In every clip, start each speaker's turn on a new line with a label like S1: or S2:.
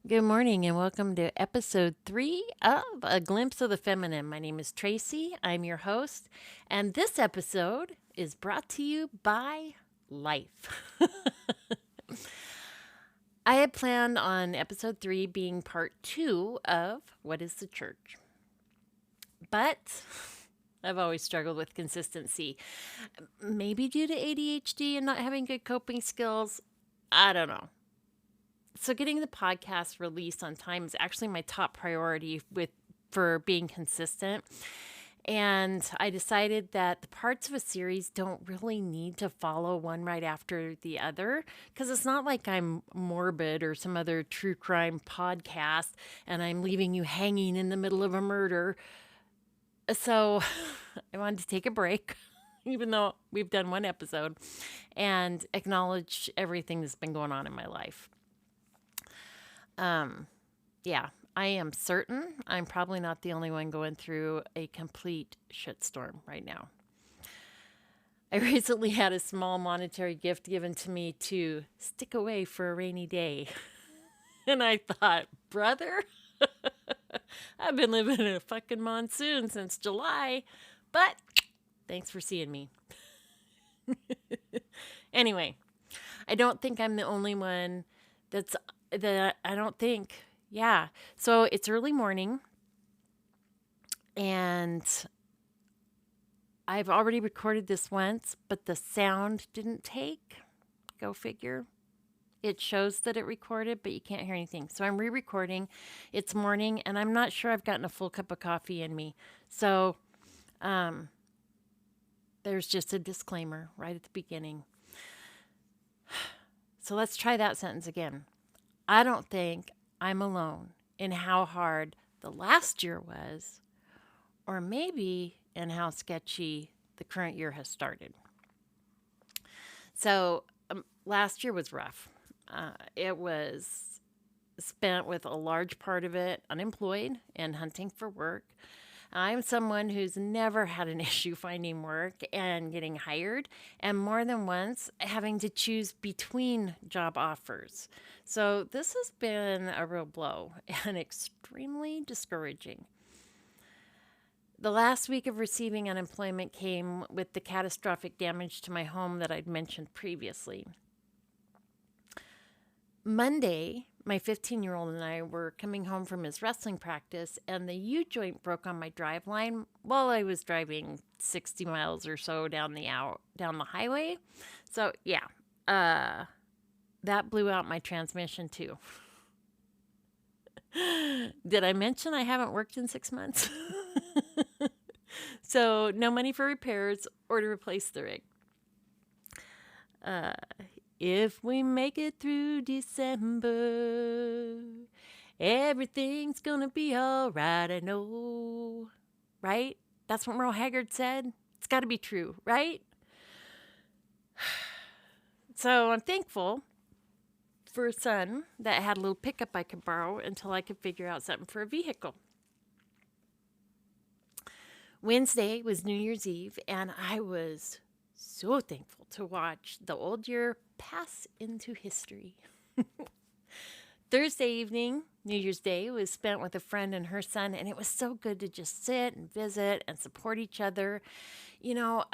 S1: Good morning and welcome to episode 3 of A Glimpse of the Feminine. My name is Tracy. I'm your host, and this episode is brought to you by life. I had planned on episode 3 being part 2 of What is the Church? But I've always struggled with consistency. Maybe due to ADHD and not having good coping skills. I don't know. So getting the podcast released on time is actually my top priority for being consistent. And I decided that the parts of a series don't really need to follow one right after the other because it's not like I'm morbid or some other true crime podcast and I'm leaving you hanging in the middle of a murder. So I wanted to take a break, even though we've done one episode, and acknowledge everything that's been going on in my life. Yeah, I am certain I'm probably not the only one going through a complete shitstorm right now. I recently had a small monetary gift given to me to stick away for a rainy day. And I thought, brother, I've been living in a fucking monsoon since July, but thanks for seeing me. Anyway, I don't think I'm the only one I don't think. Yeah. So it's early morning and I've already recorded this once, but the sound didn't take. Go figure. It shows that it recorded, but you can't hear anything. So I'm re-recording. It's morning and I'm not sure I've gotten a full cup of coffee in me. So there's just a disclaimer right at the beginning. So let's try that sentence again. I don't think I'm alone in how hard the last year was, or maybe in how sketchy the current year has started. So last year was rough. It was spent with a large part of it unemployed and hunting for work. I'm someone who's never had an issue finding work and getting hired, and more than once having to choose between job offers. So this has been a real blow and extremely discouraging. The last week of receiving unemployment came with the catastrophic damage to my home that I'd mentioned previously. Monday, my 15-year-old and I were coming home from his wrestling practice, and the U-joint broke on my drive line while I was driving 60 miles or so down the highway. So, yeah, that blew out my transmission, too. Did I mention I haven't worked in 6 months? So, no money for repairs or to replace the rig. If we make it through December, everything's gonna be all right, I know. Right? That's what Merle Haggard said. It's got to be true, right? So I'm thankful for a son that had a little pickup I could borrow until I could figure out something for a vehicle. Wednesday was New Year's Eve, and I was so thankful to watch the old year pass into history. Thursday evening, New Year's Day, was spent with a friend and her son, and it was so good to just sit and visit and support each other. You know,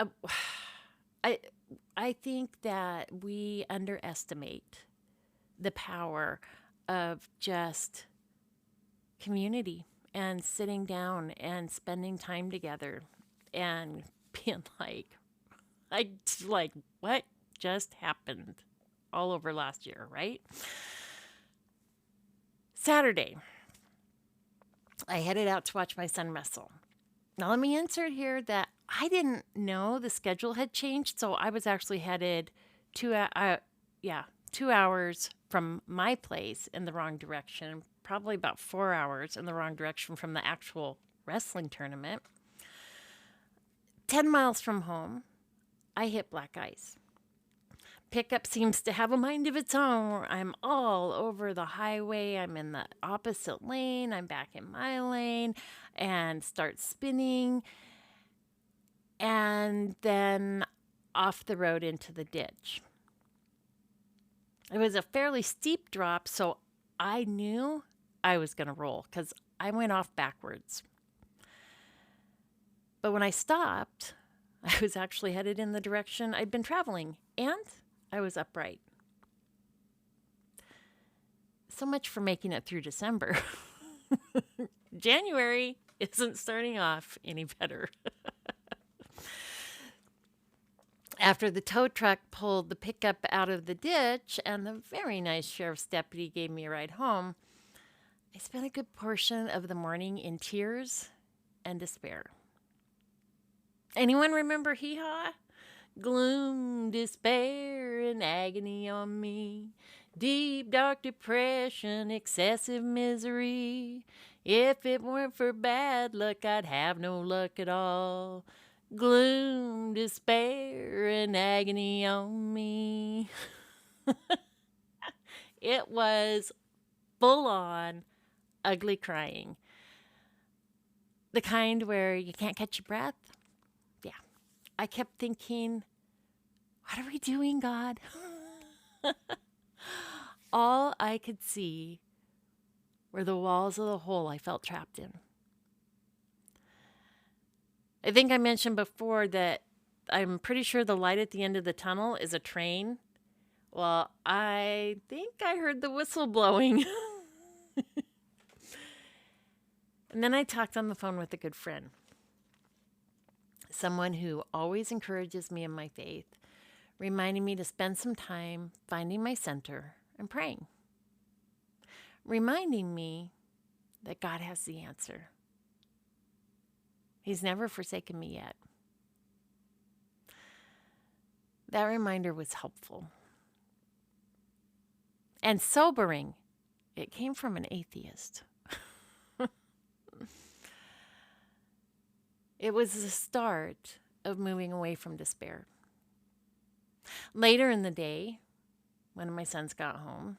S1: I think that we underestimate the power of just community and sitting down and spending time together and being like, what just happened all over last year, right? Saturday, I headed out to watch my son wrestle. Now, let me insert here that I didn't know the schedule had changed, so I was actually headed 2 hours from my place in the wrong direction, probably about 4 hours in the wrong direction from the actual wrestling tournament. 10 miles from home, I hit black ice. Pickup seems to have a mind of its own. I'm all over the highway. I'm in the opposite lane. I'm back in my lane and start spinning. And then off the road into the ditch. It was a fairly steep drop, so I knew I was going to roll because I went off backwards. But when I stopped, I was actually headed in the direction I'd been traveling, and I was upright. So much for making it through December. January isn't starting off any better. After the tow truck pulled the pickup out of the ditch and the very nice sheriff's deputy gave me a ride home, I spent a good portion of the morning in tears and despair. Anyone remember Hee Haw? Gloom, despair, and agony on me. Deep, dark depression, excessive misery. If it weren't for bad luck, I'd have no luck at all. Gloom, despair, and agony on me. It was full on ugly crying. The kind where you can't catch your breath. Yeah. I kept thinking, what are we doing, God? All I could see were the walls of the hole I felt trapped in. I think I mentioned before that I'm pretty sure the light at the end of the tunnel is a train. Well, I think I heard the whistle blowing. And then I talked on the phone with a good friend, someone who always encourages me in my faith, reminding me to spend some time finding my center and praying, reminding me that God has the answer. He's never forsaken me yet. That reminder was helpful and sobering. It came from an atheist. It was the start of moving away from despair. Later in the day, one of my sons got home,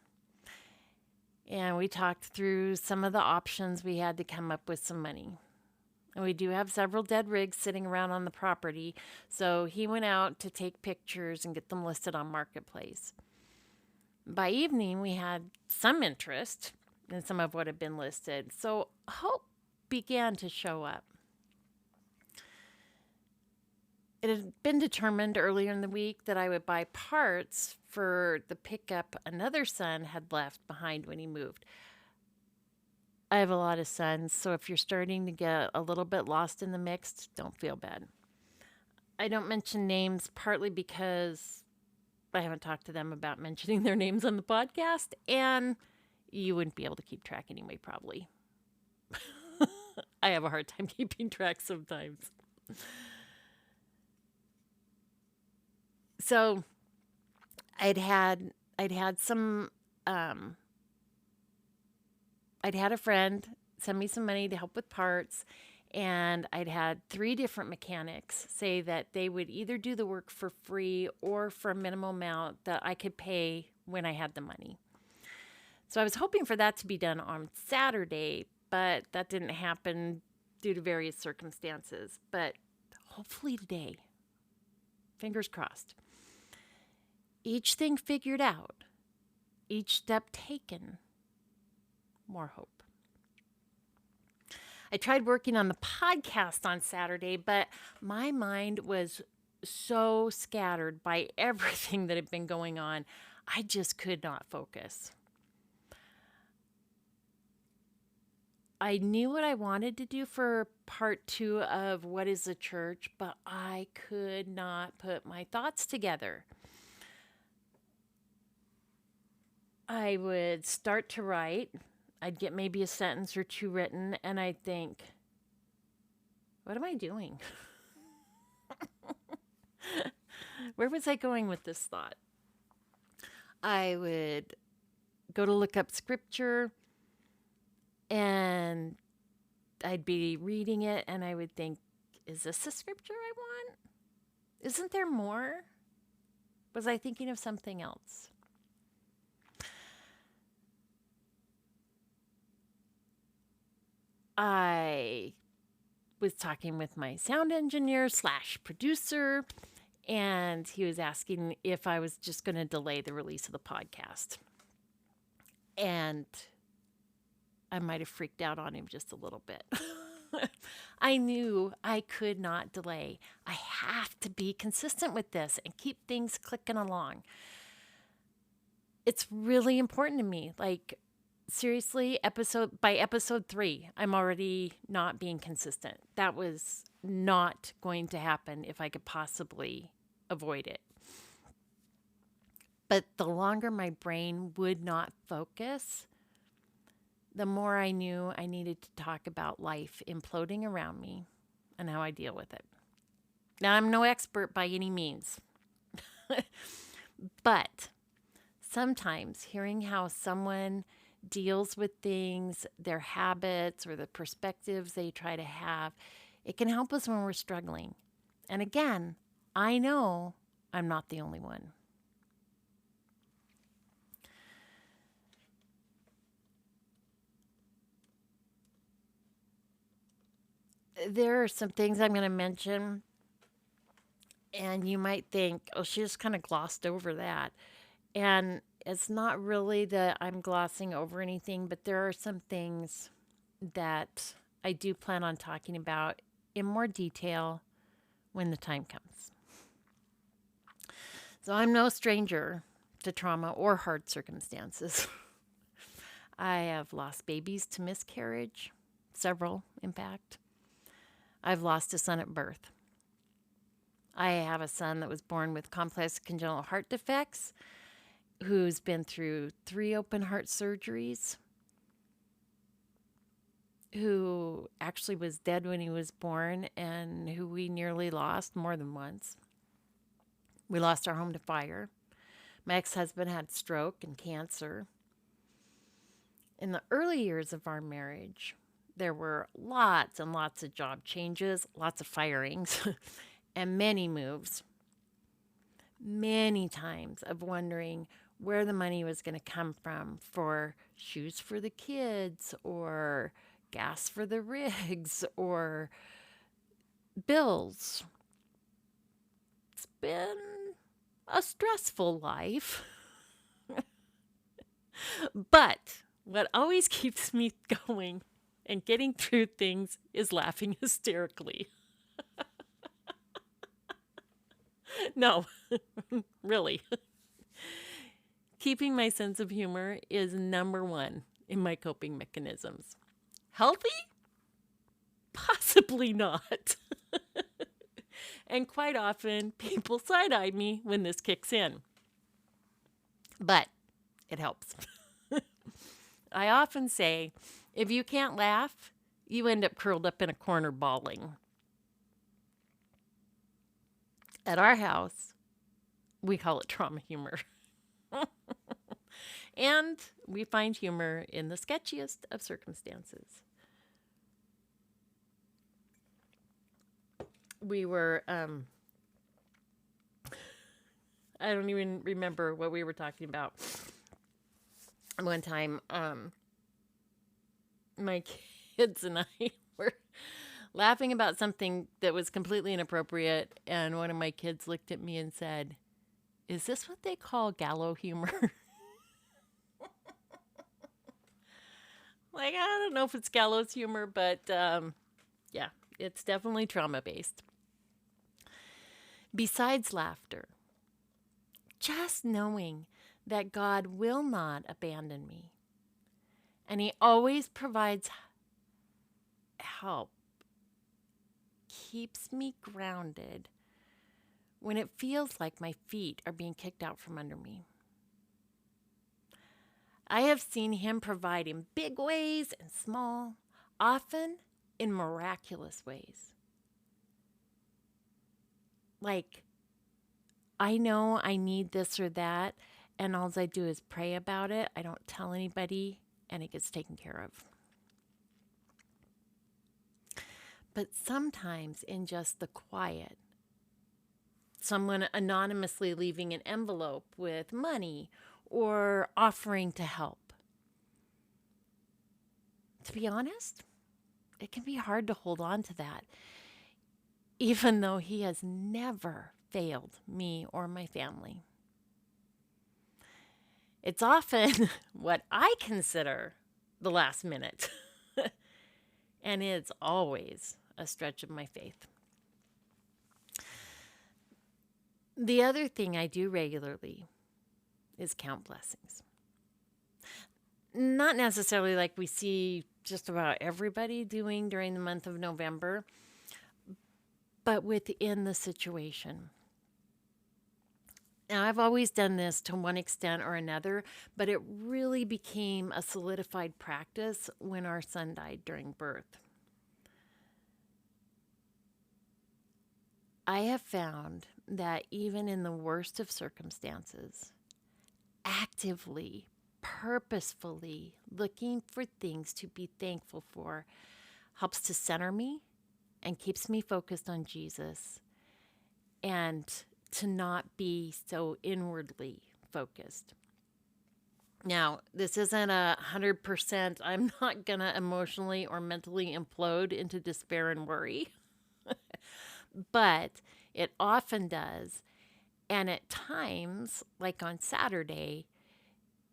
S1: and we talked through some of the options we had to come up with some money. And we do have several dead rigs sitting around on the property, so he went out to take pictures and get them listed on Marketplace. By evening, we had some interest in some of what had been listed, so hope began to show up. It had been determined earlier in the week that I would buy parts for the pickup another son had left behind when he moved. I have a lot of sons, so if you're starting to get a little bit lost in the mix, don't feel bad. I don't mention names partly because I haven't talked to them about mentioning their names on the podcast, and you wouldn't be able to keep track anyway, probably. I have a hard time keeping track sometimes. So I'd had some I'd had a friend send me some money to help with parts, and I'd had 3 different mechanics say that they would either do the work for free or for a minimum amount that I could pay when I had the money. So I was hoping for that to be done on Saturday, but that didn't happen due to various circumstances. But hopefully today, fingers crossed. Each thing figured out, each step taken, more hope. I tried working on the podcast on Saturday, but my mind was so scattered by everything that had been going on, I just could not focus. I knew what I wanted to do for part 2 of What is the Church, but I could not put my thoughts together. I would start to write. I'd get maybe a sentence or 2 written, and I'd think, what am I doing? Where was I going with this thought? I would go to look up scripture, and I'd be reading it, and I would think, is this the scripture I want? Isn't there more? Was I thinking of something else? I was talking with my sound engineer / producer, and he was asking if I was just going to delay the release of the podcast. And I might have freaked out on him just a little bit. I knew I could not delay. I have to be consistent with this and keep things clicking along. It's really important to me. Like, seriously, by episode 3, I'm already not being consistent. That was not going to happen if I could possibly avoid it. But the longer my brain would not focus, the more I knew I needed to talk about life imploding around me and how I deal with it. Now, I'm no expert by any means, but sometimes hearing how someone deals with things, their habits, or the perspectives they try to have, it can help us when we're struggling. And again, I know I'm not the only one. There are some things I'm going to mention, and you might think, oh, she just kind of glossed over that. And it's not really that I'm glossing over anything, but there are some things that I do plan on talking about in more detail when the time comes. So I'm no stranger to trauma or hard circumstances. I have lost babies to miscarriage, several, in fact. I've lost a son at birth. I have a son that was born with complex congenital heart defects, who's been through 3 open heart surgeries, who actually was dead when he was born, and who we nearly lost more than once. We lost our home to fire. My ex-husband had stroke and cancer. In the early years of our marriage, there were lots and lots of job changes, lots of firings, and many moves. Many times of wondering where the money was going to come from for shoes for the kids, or gas for the rigs, or bills. It's been a stressful life. But what always keeps me going and getting through things is laughing hysterically. No, really. Keeping my sense of humor is number 1 in my coping mechanisms. Healthy? Possibly not. And quite often, people side-eye me when this kicks in. But it helps. I often say, if you can't laugh, you end up curled up in a corner bawling. At our house, we call it trauma humor. And we find humor in the sketchiest of circumstances. We were, I don't even remember what we were talking about. One time, my kids and I were laughing about something that was completely inappropriate, and one of my kids looked at me and said, "Is this what they call gallow humor?" Like, I don't know if it's gallows humor, but yeah, it's definitely trauma-based. Besides laughter, just knowing that God will not abandon me, and He always provides help, keeps me grounded when it feels like my feet are being kicked out from under me. I have seen Him provide in big ways and small, often in miraculous ways. Like, I know I need this or that, and all I do is pray about it. I don't tell anybody, and it gets taken care of. But sometimes in just the quiet, someone anonymously leaving an envelope with money or offering to help. To be honest, it can be hard to hold on to that, even though He has never failed me or my family. It's often what I consider the last minute. And it's always a stretch of my faith. The other thing I do regularly is count blessings. Not necessarily like we see just about everybody doing during the month of November, but within the situation. Now, I've always done this to one extent or another, but it really became a solidified practice when our son died during birth. I have found that even in the worst of circumstances, actively, purposefully looking for things to be thankful for helps to center me and keeps me focused on Jesus and to not be so inwardly focused. Now, this isn't 100%, I'm not going to emotionally or mentally implode into despair and worry, but it often does. And at times, like on Saturday,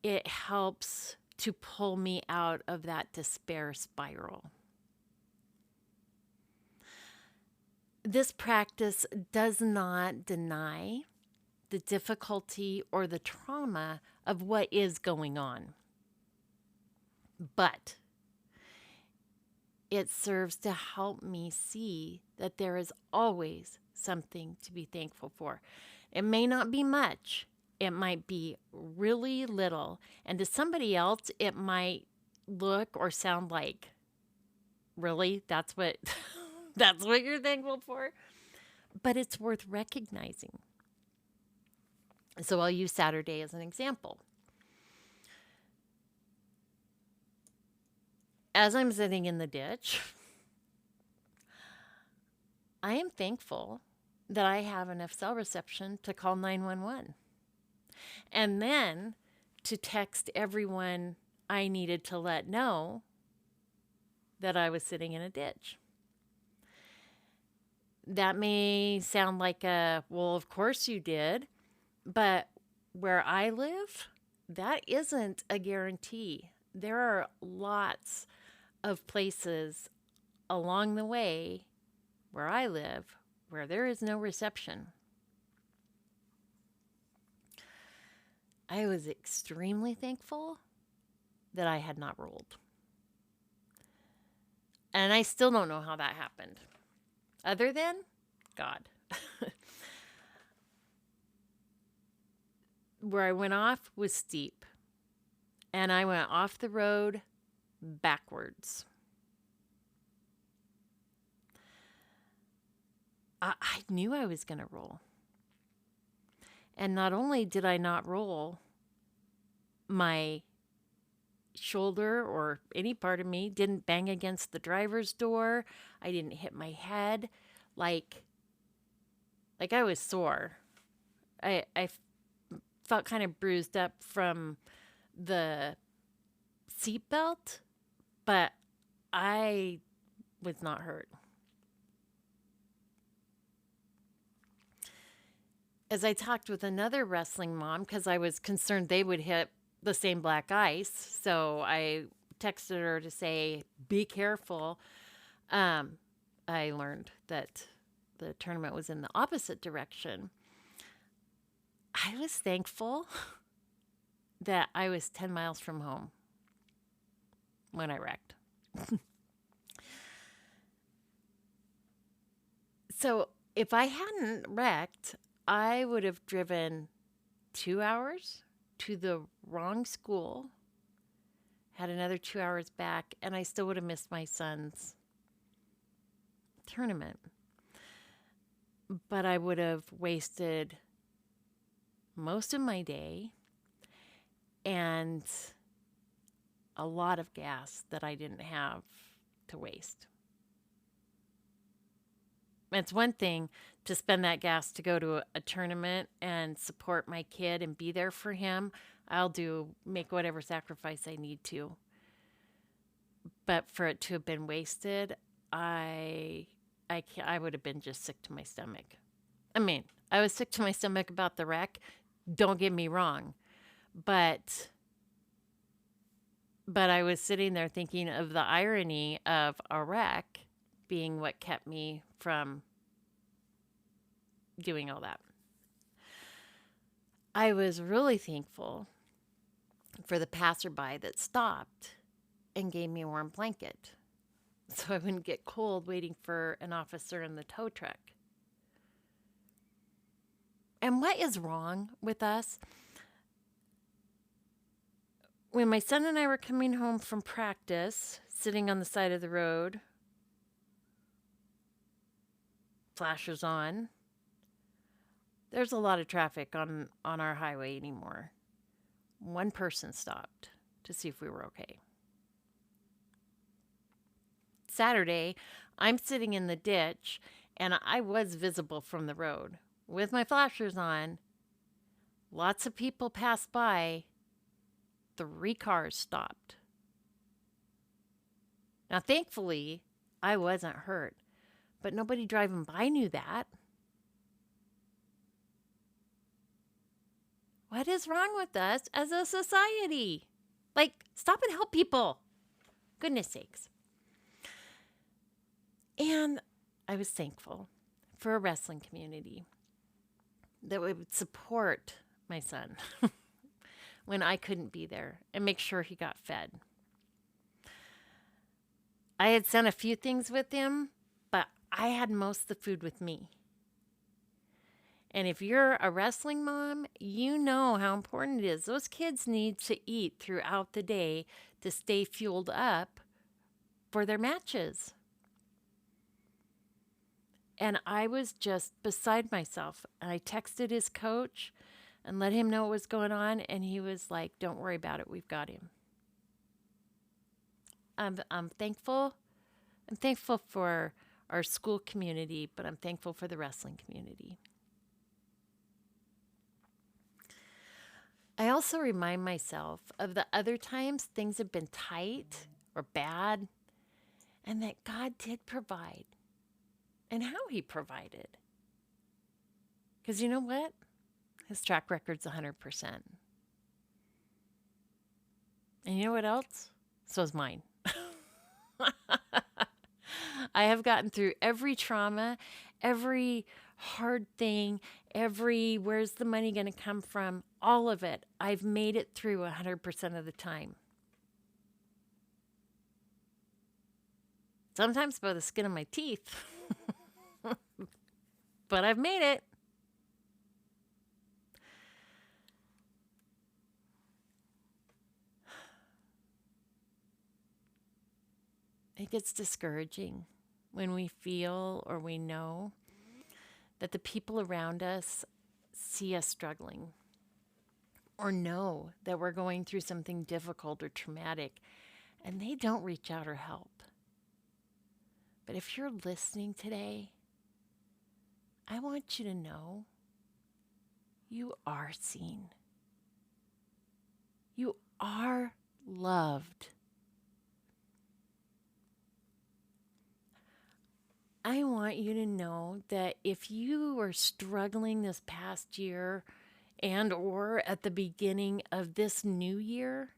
S1: it helps to pull me out of that despair spiral. This practice does not deny the difficulty or the trauma of what is going on, but it serves to help me see that there is always something to be thankful for. It may not be much. It might be really little. And to somebody else, it might look or sound like, really? That's what that's what you're thankful for? But it's worth recognizing. So I'll use Saturday as an example. As I'm sitting in the ditch, I am thankful that I have enough cell reception to call 911. And then to text everyone I needed to let know that I was sitting in a ditch. That may sound like well, of course you did, but where I live, that isn't a guarantee. There are lots of places along the way where I live where there is no reception. I was extremely thankful that I had not rolled. And I still don't know how that happened, other than God. Where I went off was steep, and I went off the road backwards. I knew I was going to roll. And not only did I not roll, my shoulder or any part of me didn't bang against the driver's door. I didn't hit my head. Like I was sore. I felt kind of bruised up from the seatbelt, but I was not hurt. As I talked with another wrestling mom, because I was concerned they would hit the same black ice, so I texted her to say, be careful. I learned that the tournament was in the opposite direction. I was thankful that I was 10 miles from home when I wrecked. So if I hadn't wrecked, I would have driven 2 hours to the wrong school, had another 2 hours back, and I still would have missed my son's tournament. But I would have wasted most of my day and a lot of gas that I didn't have to waste. It's one thing to spend that gas to go to a tournament and support my kid and be there for him. I'll make whatever sacrifice I need to. But for it to have been wasted, I would have been just sick to my stomach. I mean, I was sick to my stomach about the wreck. Don't get me wrong. But But I was sitting there thinking of the irony of a wreck being what kept me from doing all that. I was really thankful for the passerby that stopped and gave me a warm blanket so I wouldn't get cold waiting for an officer in the tow truck. And what is wrong with us? When my son and I were coming home from practice, sitting on the side of the road, flashers on, there's a lot of traffic on our highway anymore. One person stopped to see if we were okay. Saturday, I'm sitting in the ditch, and I was visible from the road with my flashers on. Lots of people passed by. 3 cars stopped. Now, thankfully, I wasn't hurt, but nobody driving by knew that. What is wrong with us as a society? Like, stop and help people. Goodness sakes. And I was thankful for a wrestling community that would support my son when I couldn't be there and make sure he got fed. I had sent a few things with him, but I had most of the food with me. And if you're a wrestling mom, you know how important it is. Those kids need to eat throughout the day to stay fueled up for their matches. And I was just beside myself. And I texted his coach and let him know what was going on. And he was like, don't worry about it. We've got him. I'm thankful. I'm thankful for our school community, but I'm thankful for the wrestling community. I also remind myself of the other times things have been tight or bad, and that God did provide and how he provided. Because you know what? His track record's 100%. And you know what else? So is mine. I have gotten through every trauma, every hard thing, every where's the money going to come from, all of it. I've made it through 100% of the time. Sometimes by the skin of my teeth. But I've made it. It gets discouraging when we feel or we know that the people around us see us struggling or know that we're going through something difficult or traumatic and they don't reach out or help. But if you're listening today, I want you to know you are seen. You are loved. I want you to know that if you are struggling this past year and or at the beginning of this new year,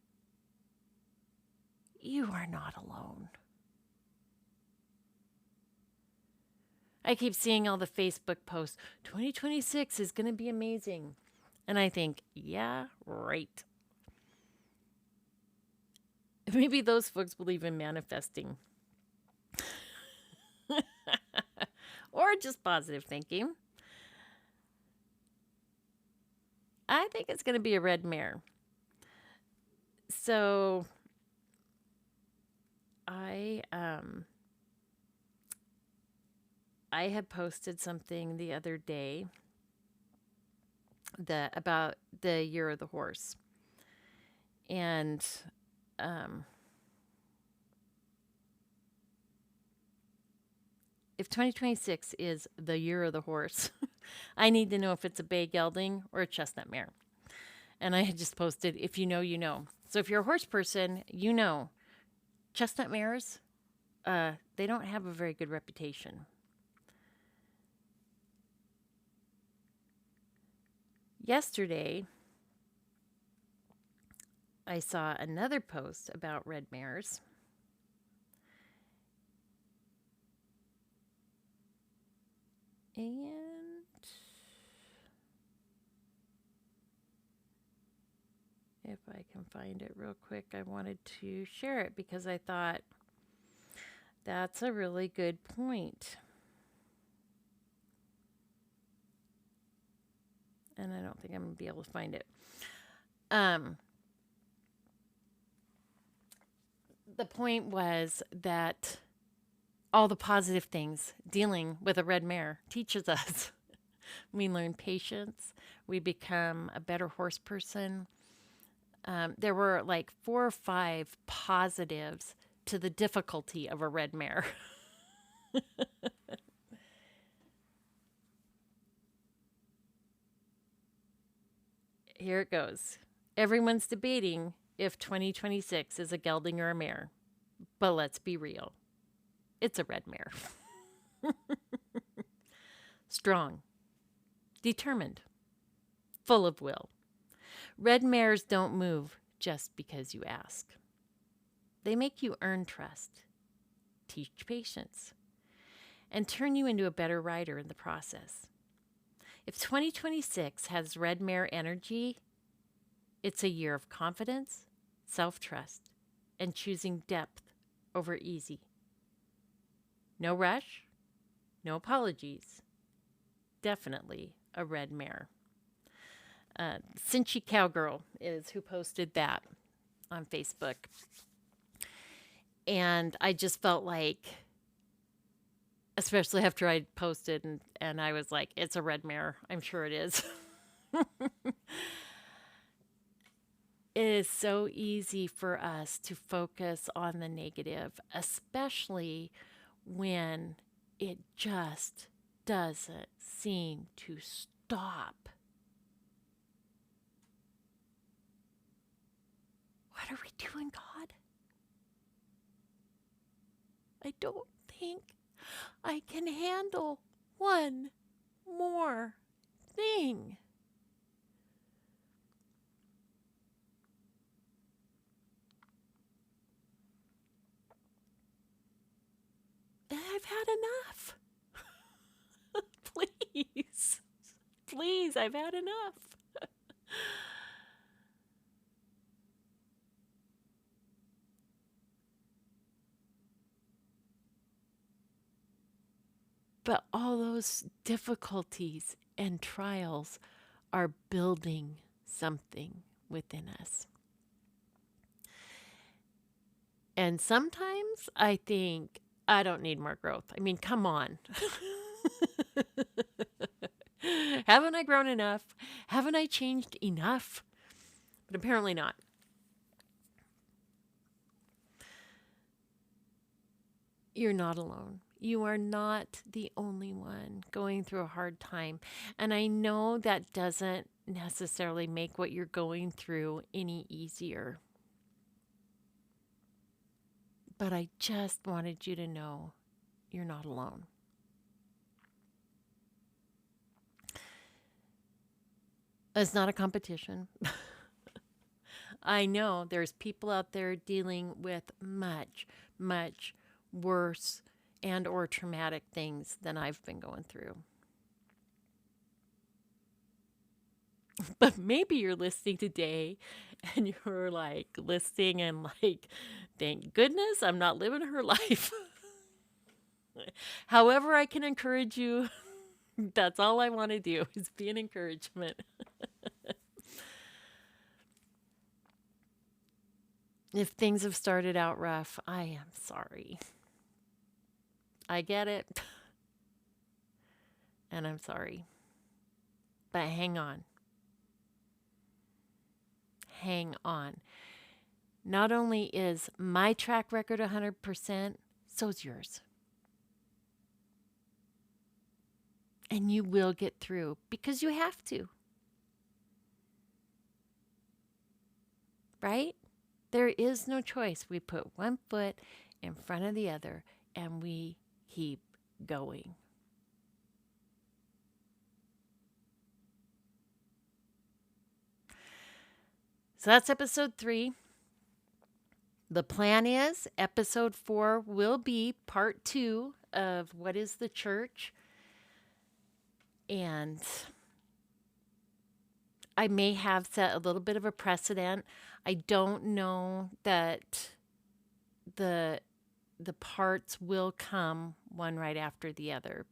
S1: you are not alone. I keep seeing all the Facebook posts, 2026 is going to be amazing. And I think, yeah, right. Maybe those folks believe in manifesting. Or just positive thinking. I think it's going to be a red mare. So I had posted something the other day about the year of the horse. And if 2026 is the year of the horse, I need to know if it's a bay gelding or a chestnut mare. And I had just posted, if you know, you know. So if you're a horse person, you know. Chestnut mares, they don't have a very good reputation. Yesterday, I saw another post about red mares. And if I can find it real quick, I wanted to share it because I thought that's a really good point. And I don't think I'm going to be able to find it. The point was that all the positive things dealing with a red mare teaches us. We learn patience. We become a better horse person. There were like 4 or 5 positives to the difficulty of a red mare. Here it goes. Everyone's debating if 2026 is a gelding or a mare. But let's be real. It's a red mare. Strong, determined, full of will. Red mares don't move just because you ask. They make you earn trust, teach patience, and turn you into a better rider in the process. If 2026 has red mare energy, it's a year of confidence, self-trust, and choosing depth over easy. No rush, no apologies. Definitely a red mare. Cinchy Cowgirl is who posted that on Facebook. And I just felt like, especially after I posted and I was like, it's a red mare. I'm sure it is. It is so easy for us to focus on the negative, especially when it just doesn't seem to stop. What are we doing, God? I don't think I can handle one more thing. I've had enough. Please. Please, I've had enough. But all those difficulties and trials are building something within us. And sometimes I think I don't need more growth. I mean, come on. Haven't I grown enough? Haven't I changed enough? But apparently not. You're not alone. You are not the only one going through a hard time. And I know that doesn't necessarily make what you're going through any easier. But I just wanted you to know you're not alone. It's not a competition. I know there's people out there dealing with much, much worse and or traumatic things than I've been going through. But maybe you're listening today and you're like listening and like, thank goodness I'm not living her life. However I can encourage you, that's all I want to do is be an encouragement. If things have started out rough, I am sorry. I get it. And I'm sorry. But hang on. Hang on. Not only is my track record 100%, so's yours. And you will get through because you have to. Right? There is no choice. We put one foot in front of the other and we keep going. So that's episode 3. The plan is episode 4 will be part 2 of What is the Church? And I may have set a little bit of a precedent. I don't know that the parts will come one right after the other.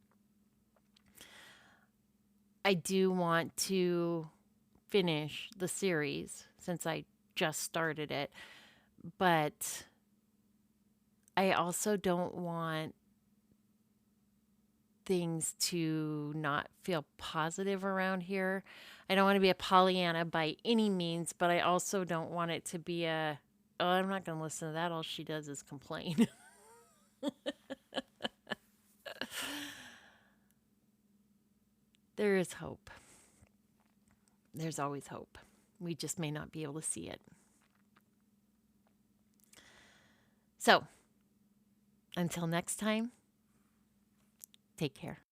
S1: I do want to finish the series since I just started it, but I also don't want things to not feel positive around here. I don't want to be a Pollyanna by any means, but I also don't want it to be a, oh, I'm not going to listen to that. All she does is complain. There is hope. There's always hope. We just may not be able to see it. So, until next time, take care.